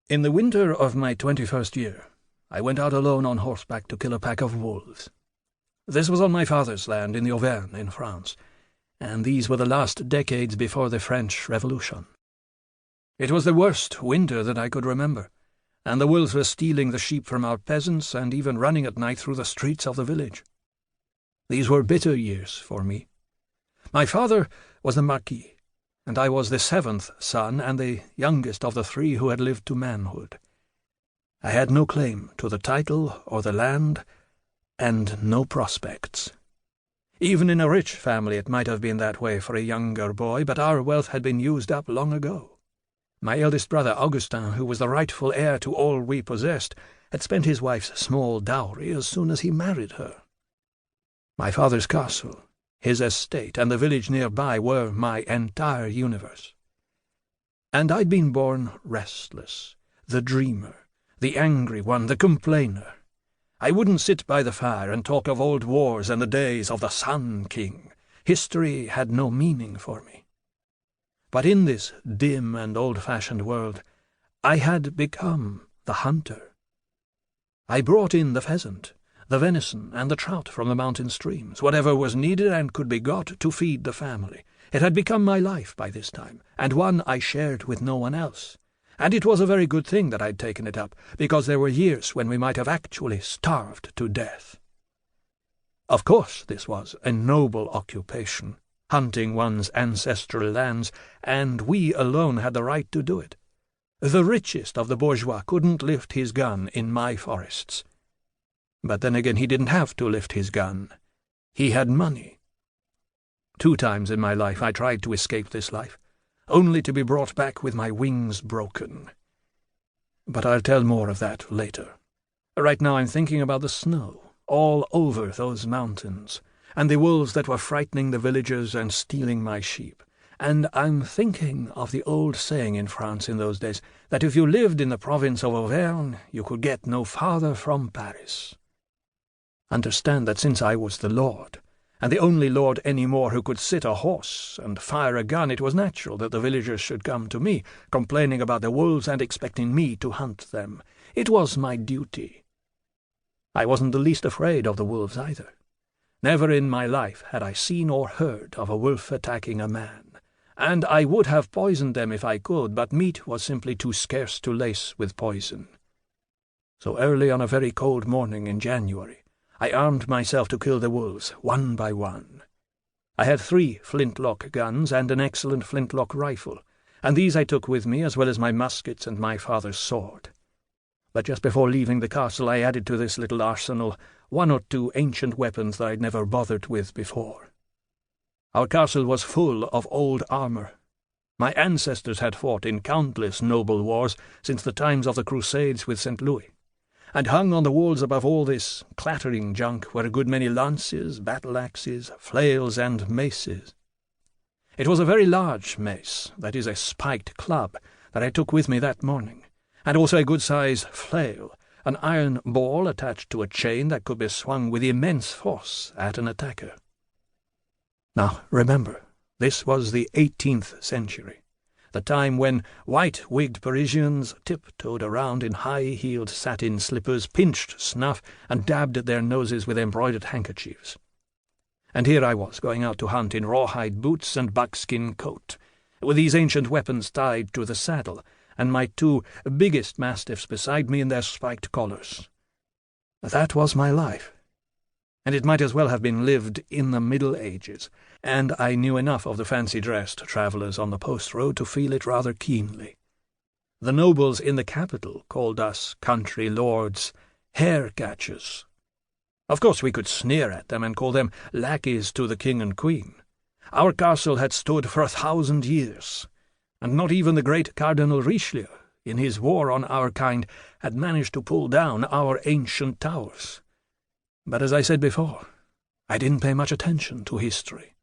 In the winter of my 21st year, I went out alone on horseback to kill a pack of wolves. This was on my father's land in the Auvergne in France, and these were the last decades before the French Revolution. It was the worst winter that I could remember, and the wolves were stealing the sheep from our peasants and even running at night through the streets of the village. These were bitter years for me. My father was the Marquis, and I was the seventh son and the youngest of the three who had lived to manhood. I had no claim to the title or the land, and no prospects. Even in a rich family it might have been that way for a younger boy, but our wealth had been used up long ago. My eldest brother, Augustin, who was the rightful heir to all we possessed, had spent his wife's small dowry as soon as he married her. My father's castle, his estate, and the village nearby were my entire universe. And I'd been born restless, the dreamer, the angry one, the complainer. I wouldn't sit by the fire and talk of old wars and the days of the Sun King. History had no meaning for me. But in this dim and old-fashioned world, I had become the hunter. I brought in the pheasant, the venison, and the trout from the mountain streams, whatever was needed and could be got to feed the family. It had become my life by this time, and one I shared with no one else. And it was a very good thing that I'd taken it up, because there were years when we might have actually starved to death. Of course this was a noble occupation, hunting one's ancestral lands, and we alone had the right to do it. The richest of the bourgeois couldn't lift his gun in my forests. But then again, he didn't have to lift his gun. He had money. 2 times in my life I tried to escape this life, only to be brought back with my wings broken. But I'll tell more of that later. Right now I'm thinking about the snow all over those mountains, and the wolves that were frightening the villagers and stealing my sheep. And I'm thinking of the old saying in France in those days, that if you lived in the province of Auvergne, you could get no farther from Paris. Understand that since I was the lord, and the only lord any more who could sit a horse and fire a gun, it was natural that the villagers should come to me, complaining about the wolves and expecting me to hunt them. It was my duty. I wasn't the least afraid of the wolves either. Never in my life had I seen or heard of a wolf attacking a man, and I would have poisoned them if I could, but meat was simply too scarce to lace with poison. So early on a very cold morning in January, I armed myself to kill the wolves, one by one. I had 3 flintlock guns and an excellent flintlock rifle, and these I took with me, as well as my muskets and my father's sword. But just before leaving the castle I added to this little arsenal 1 or 2 ancient weapons that I'd never bothered with before. Our castle was full of old armour. My ancestors had fought in countless noble wars since the times of the Crusades with St. Louis, and hung on the walls above all this clattering junk were a good many lances, battle-axes, flails, and maces. It was a very large mace, that is, a spiked club, that I took with me that morning, and also a good-sized flail, an iron ball attached to a chain that could be swung with immense force at an attacker. Now, remember, this was the 18th century, the time when white-wigged Parisians tiptoed around in high-heeled satin slippers, pinched snuff, and dabbed their noses with embroidered handkerchiefs. And here I was, going out to hunt in rawhide boots and buckskin coat, with these ancient weapons tied to the saddle, and my 2 biggest mastiffs beside me in their spiked collars. That was my life, and it might as well have been lived in the Middle Ages, and I knew enough of the fancy-dressed travellers on the post-road to feel it rather keenly. The nobles in the capital called us country lords hair-catchers. Of course we could sneer at them and call them lackeys to the king and queen. Our castle had stood for 1,000 years, and not even the great Cardinal Richelieu, in his war on our kind, had managed to pull down our ancient towers. But as I said before, I didn't pay much attention to history.